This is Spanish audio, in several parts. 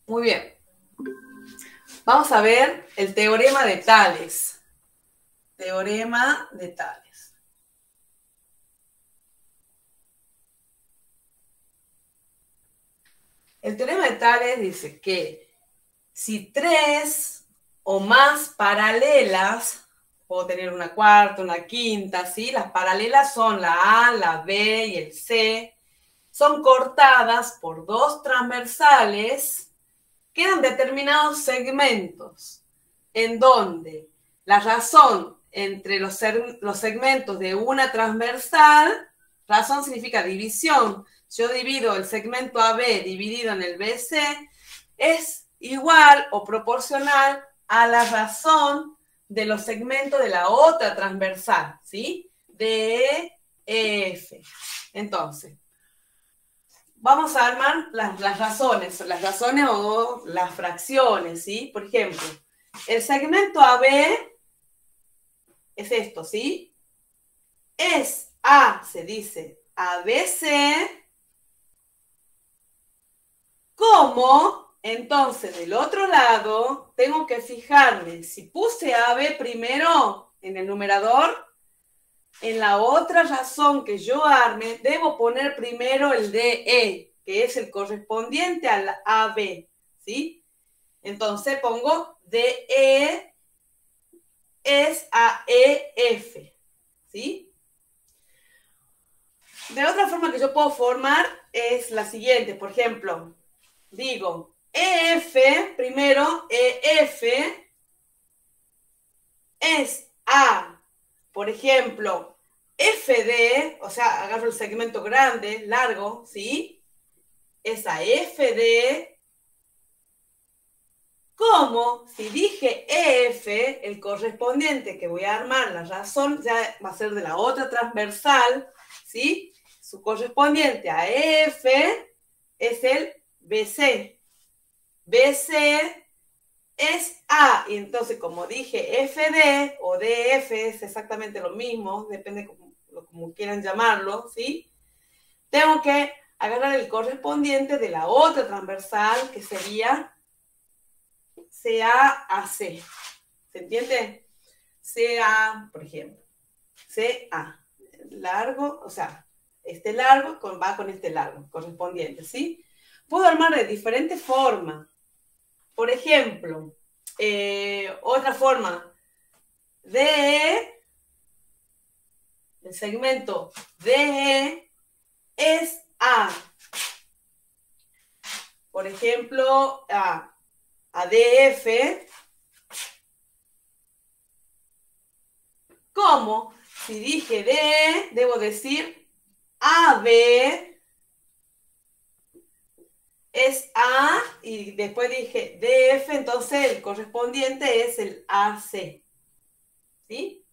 Muy bien. Vamos a ver el teorema de Tales. Teorema de Tales. El teorema de Tales dice que si tres o más paralelas, puedo tener una cuarta, una quinta, ¿sí? Las paralelas son la A, la B y el C, son cortadas por dos transversales, quedan determinados segmentos en donde la razón entre los segmentos de una transversal, razón significa división, yo divido el segmento AB dividido en el BC, es igual o proporcional a la razón de los segmentos de la otra transversal, ¿sí? De EF. Entonces, vamos a armar las razones o las fracciones, ¿sí? Por ejemplo, el segmento AB es esto, ¿sí? Es A, se dice ABC, como, entonces, del otro lado, tengo que fijarme, si puse AB primero en el numerador, en la otra razón que yo arme, debo poner primero el DE, que es el correspondiente al AB, ¿sí? Entonces pongo DE es AEF, ¿sí? De otra forma que yo puedo formar es la siguiente, por ejemplo, digo EF, primero EF es A, por ejemplo, FD, o sea, agarro el segmento grande, largo, ¿sí? Es a FD, como si dije EF, el correspondiente que voy a armar, la razón ya va a ser de la otra transversal, ¿sí? Su correspondiente a EF es el BC. BC es A, y entonces como dije FD o DF es exactamente lo mismo, depende como quieran llamarlo, ¿sí? Tengo que agarrar el correspondiente de la otra transversal, que sería CA a C. ¿Se entiende? CA, por ejemplo. CA. Largo, o sea, este largo va con este largo correspondiente, ¿sí? Puedo armar de diferentes formas. Por ejemplo, otra forma, DE, el segmento DE es A. Por ejemplo, a DF, como si dije DE, debo decir AB es A, y después dije DF, entonces el correspondiente es el AC. ¿Sí?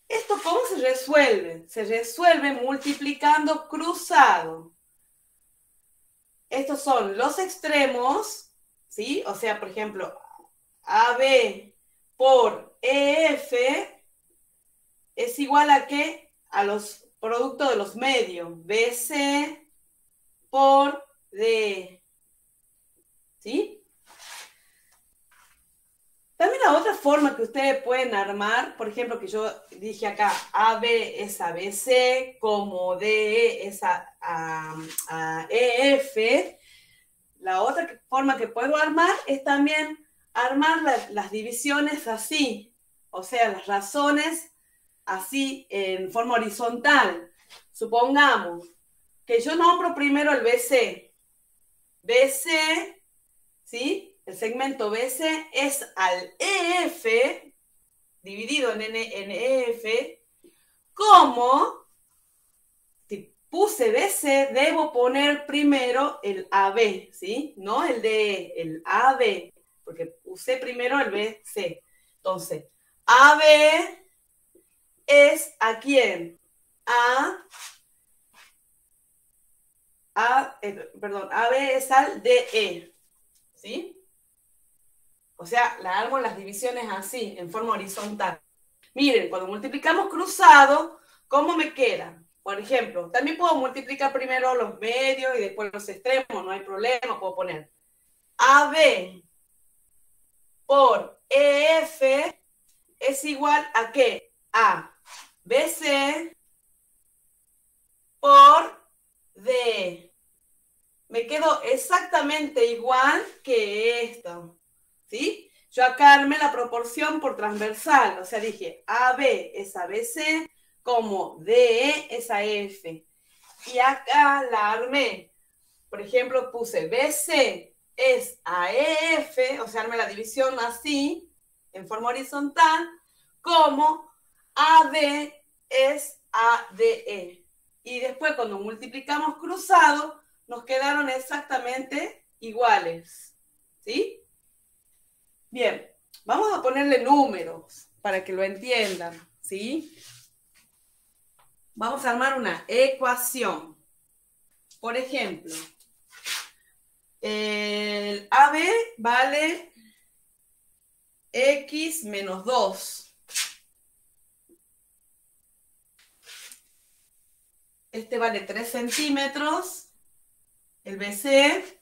¿Esto cómo se resuelve? Se resuelve multiplicando cruzado. Estos son los extremos, ¿sí? O sea, por ejemplo, AB por EF es igual a ¿qué? A los productos de los medios. BC por D. ¿Sí? También la otra forma que ustedes pueden armar, por ejemplo, que yo dije acá, AB es ABC, como DE es a EF. La otra forma que puedo armar es también armar las divisiones así, o sea, las razones así en forma horizontal. Supongamos que yo nombro primero el BC. BC, ¿sí? El segmento BC es al EF, dividido en EF, como si puse BC, debo poner primero el AB, ¿sí? No el DE, el AB, porque usé primero el BC. Entonces, AB es ¿a quién? Perdón, AB es al DE, ¿sí? O sea, la hago las divisiones así, en forma horizontal. Miren, cuando multiplicamos cruzado, ¿cómo me queda? Por ejemplo, también puedo multiplicar primero los medios y después los extremos, no hay problema, puedo poner AB por EF es igual a ¿qué? A BC por DE. Me quedó exactamente igual que esto, ¿sí? Yo acá armé la proporción por transversal, o sea, dije AB es a BC como DE es a F. Y acá la armé, por ejemplo, puse BC es a EF, o sea, armé la división así, en forma horizontal, como AD es a DE. Y después cuando multiplicamos cruzado, nos quedaron exactamente iguales, ¿sí? Bien, vamos a ponerle números para que lo entiendan, ¿sí? Vamos a armar una ecuación. Por ejemplo, el AB vale x menos 2. Este vale 3 centímetros. El BC,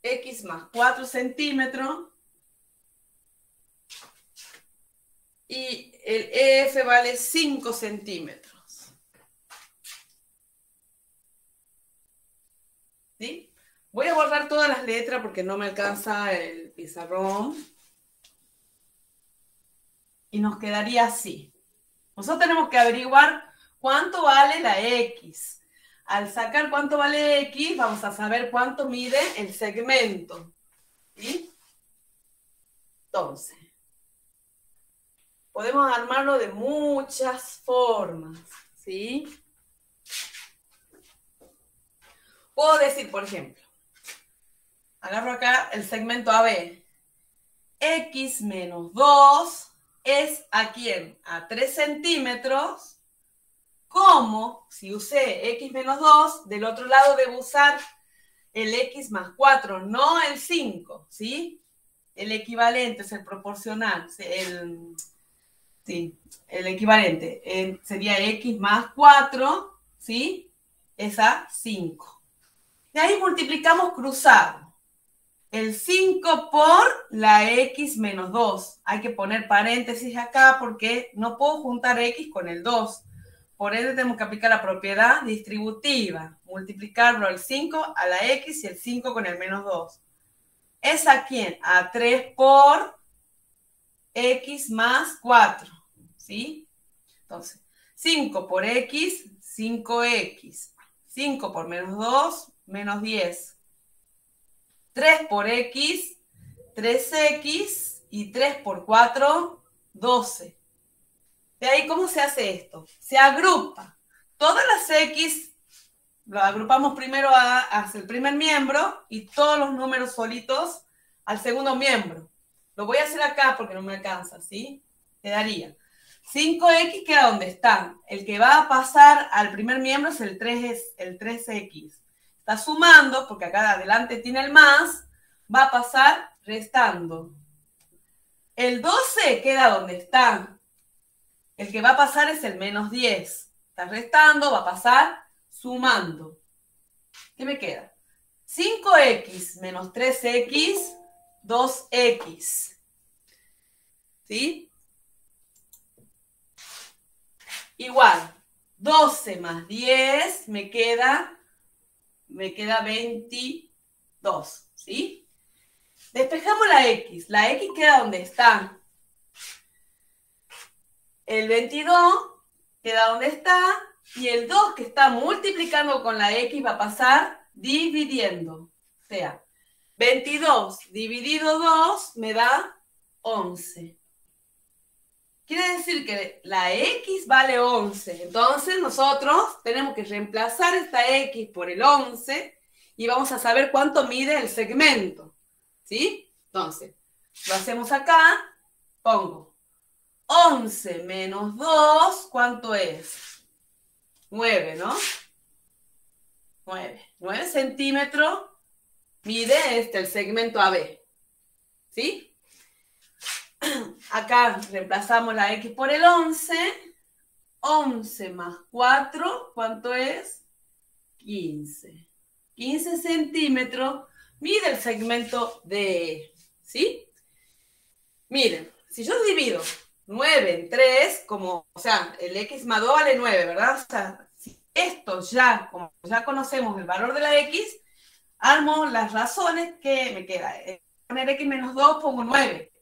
x más 4 centímetros. Y el EF vale 5 centímetros. ¿Sí? Voy a borrar todas las letras porque no me alcanza el pizarrón. Y nos quedaría así. Nosotros tenemos que averiguar cuánto vale la X. Al sacar cuánto vale X, vamos a saber cuánto mide el segmento. ¿Sí? Entonces, podemos armarlo de muchas formas. ¿Sí? Puedo decir, por ejemplo, agarro acá el segmento AB. X menos 2 es ¿a quién? A 3 centímetros. Como si usé x menos 2, del otro lado debo usar el x más 4, no el 5, ¿sí? El equivalente es el proporcional, el equivalente sería x más 4, ¿sí? Es a 5. De ahí multiplicamos cruzado. El 5 por la x menos 2. Hay que poner paréntesis acá porque no puedo juntar x con el 2. Por ende tenemos que aplicar la propiedad distributiva. Multiplicarlo el 5 a la x y el 5 con el menos 2. ¿Es a quién? A 3 por x más 4. ¿Sí? Entonces, 5 por x, 5x. 5 por menos 2, menos 10. 3 por x, 3x. Y 3 por 4, 12. De ahí, ¿cómo se hace esto? Se agrupa. Todas las X lo agrupamos primero hacia el primer miembro y todos los números solitos al segundo miembro. Lo voy a hacer acá porque no me alcanza, ¿sí? Quedaría 5X queda donde está. El que va a pasar al primer miembro es el 3X. Está sumando, porque acá adelante tiene el más, va a pasar restando. El 12 queda donde está. El que va a pasar es el menos 10. Está restando, va a pasar sumando. ¿Qué me queda? 5x menos 3x, 2x. ¿Sí? Igual, 12 más 10 me queda 22. ¿Sí? Despejamos la x. La x queda donde está. El 22 queda donde está y el 2 que está multiplicando con la x va a pasar dividiendo. O sea, 22 dividido 2 me da 11. Quiere decir que la x vale 11. Entonces nosotros tenemos que reemplazar esta x por el 11 y vamos a saber cuánto mide el segmento. ¿Sí? Entonces, lo hacemos acá. Pongo 11 menos 2, ¿cuánto es? 9, ¿no? 9 centímetros mide el segmento AB. ¿Sí? Acá reemplazamos la X por el 11. 11 más 4, ¿cuánto es? 15. 15 centímetros, mide el segmento DE, ¿sí? Miren, si yo divido 9 en 3, como, o sea, el x más 2 vale 9, ¿verdad? O sea, si esto ya, como ya conocemos el valor de la x, armo las razones que me queda. Poner x menos 2, pongo 9.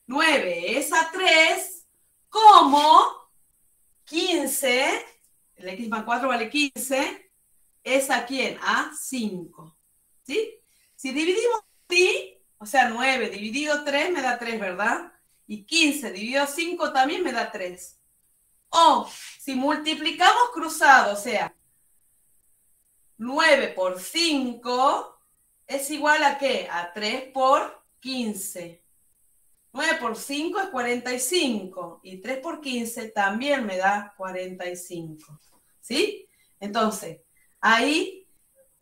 9 es a 3, como 15, el x más 4 vale 15, es a quién? A 5. ¿Sí? Si dividimos así, o sea, 9 dividido 3 me da 3, ¿verdad? Y 15 dividido 5 también me da 3. O si multiplicamos cruzado, o sea, 9 por 5 es igual a ¿qué? A 3 por 15. 9 por 5 es 45. Y 3 por 15 también me da 45. ¿Sí? Entonces, ahí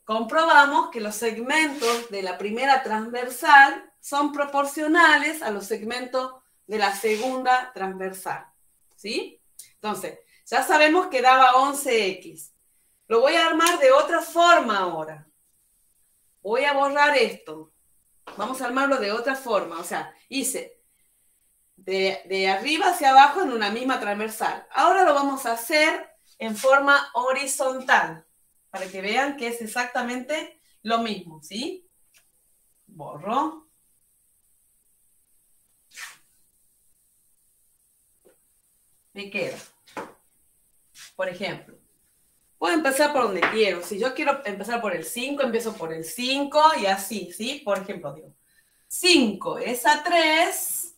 comprobamos que los segmentos de la primera transversal son proporcionales a los segmentos de la segunda transversal. ¿Sí? Entonces, ya sabemos que daba 11x. Lo voy a armar de otra forma ahora. Voy a borrar esto. Vamos a armarlo de otra forma. O sea, hice de arriba hacia abajo en una misma transversal. Ahora lo vamos a hacer en forma horizontal, para que vean que es exactamente lo mismo, ¿sí? Borro. Me queda. Por ejemplo, puedo empezar por donde quiero. Si yo quiero empezar por el 5, empiezo por el 5 y así, ¿sí? Por ejemplo, digo, 5 es a 3,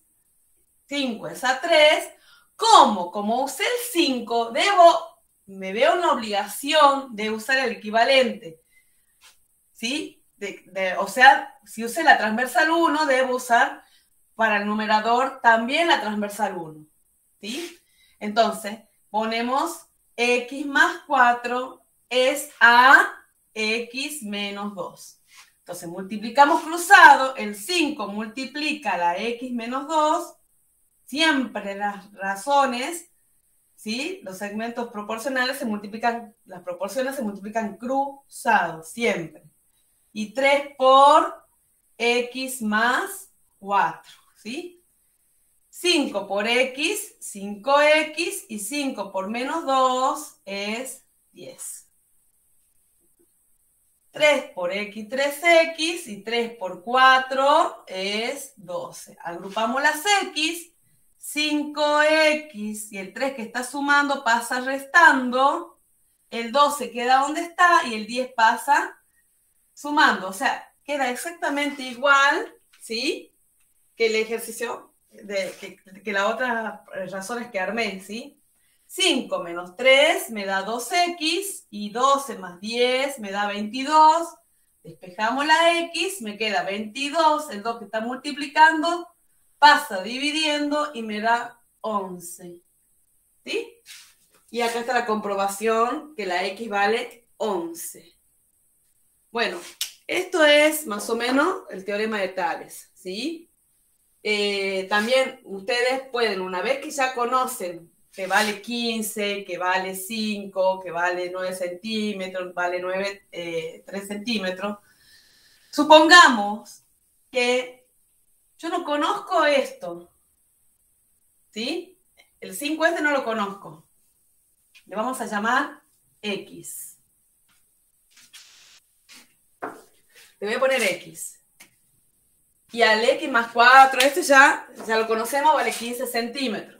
5 es a 3. ¿Cómo? Como usé el 5, me veo una obligación de usar el equivalente, ¿sí? O sea, si usé la transversal 1, debo usar para el numerador también la transversal 1, ¿sí? Entonces, ponemos x más 4 es a x menos 2. Entonces, multiplicamos cruzado, el 5 multiplica la x menos 2, siempre las razones, ¿sí? Los segmentos proporcionales se multiplican, las proporciones se multiplican cruzados, siempre. Y 3 por x más 4, ¿sí? 5 por x, 5x, y 5 por menos 2 es 10. 3 por x, 3x, y 3 por 4 es 12. Agrupamos las x, 5x, y el 3 que está sumando pasa restando, el 12 queda donde está, y el 10 pasa sumando. O sea, queda exactamente igual, ¿sí? Que el ejercicio, que las otras razones que armé, ¿sí? 5 menos 3 me da 2x, y 12 más 10 me da 22. Despejamos la x, me queda 22, el 2 que está multiplicando, pasa dividiendo y me da 11. ¿Sí? Y acá está la comprobación que la x vale 11. Bueno, esto es más o menos el teorema de Tales, ¿sí? También ustedes pueden, una vez que ya conocen que vale 15, que vale 5, que vale 9 centímetros, vale 3 centímetros, supongamos que yo no conozco esto, ¿sí? El 5 este no lo conozco. Le vamos a llamar X. Le voy a poner X. Y al X más 4, este ya lo conocemos, vale 15 centímetros.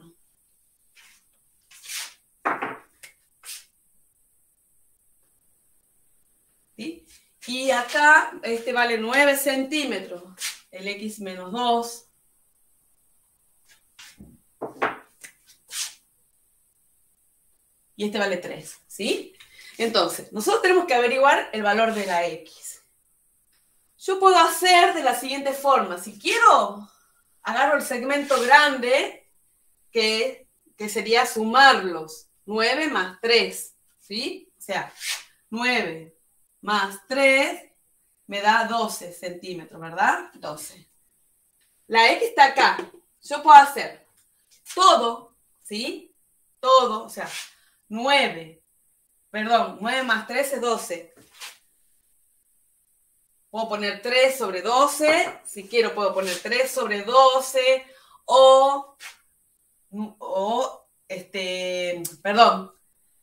¿Sí? Y acá este vale 9 centímetros, el X menos 2. Y este vale 3, ¿sí? Entonces, nosotros tenemos que averiguar el valor de la X. Yo puedo hacer de la siguiente forma. Si quiero, agarro el segmento grande, que sería sumarlos. 9 más 3, ¿sí? O sea, 9 más 3 me da 12 centímetros, ¿verdad? 12. La X está acá. Yo puedo hacer todo, ¿sí? Todo, o sea, 9 más 3 es 12. Puedo poner 3 sobre 12. Si quiero puedo poner 3 sobre 12 o perdón.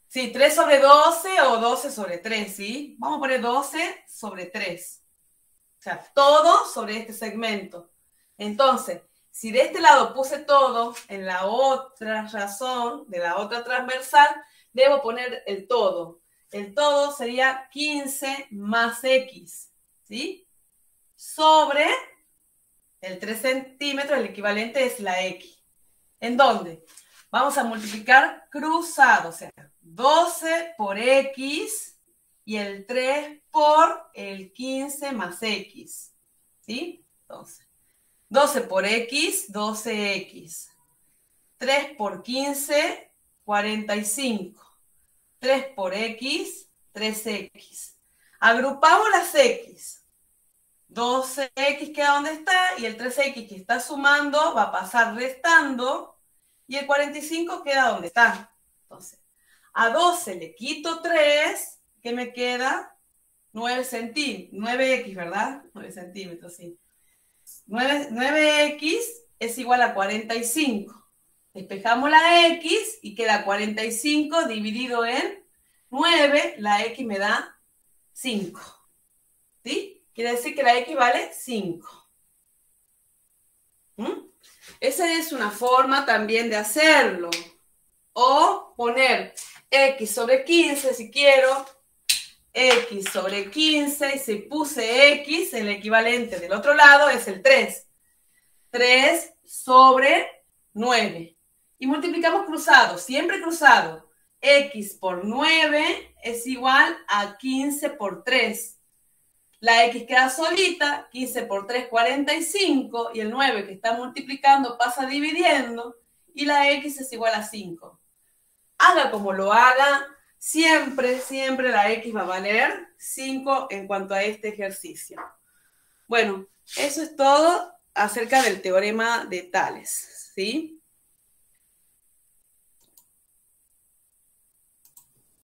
Sí, 3 sobre 12 o 12 sobre 3, ¿sí? Vamos a poner 12 sobre 3. O sea, todo sobre este segmento. Entonces, si de este lado puse todo, en la otra razón, de la otra transversal, debo poner el todo. El todo sería 15 más X, ¿sí? Sobre el 3 centímetros, el equivalente es la X. ¿En dónde? Vamos a multiplicar cruzado, o sea, 12 por X y el 3 por el 15 más X, ¿sí? Entonces, 12 por X, 12X. 3 por 15, 45. 3 por X, 3X. Agrupamos las X. 12X queda donde está y el 3X que está sumando va a pasar restando y el 45 queda donde está. Entonces, a 12 le quito 3, ¿qué me queda? 9 centímetros, 9X, ¿verdad? 9 centímetros, sí. 9X es igual a 45. Despejamos la X y queda 45 dividido en 9, la X me da 5. ¿Sí? Quiere decir que la X vale 5. Esa es una forma también de hacerlo. O poner X sobre 15 si quiero. X sobre 15. Y si puse X, el equivalente del otro lado es el 3. 3 sobre 9. Y multiplicamos cruzado, siempre cruzado. X por 9 es igual a 15 por 3. La X queda solita, 15 por 3, 45, y el 9 que está multiplicando pasa dividiendo, y la X es igual a 5. Haga como lo haga, siempre, siempre la X va a valer 5 en cuanto a este ejercicio. Bueno, eso es todo acerca del teorema de Tales, ¿sí?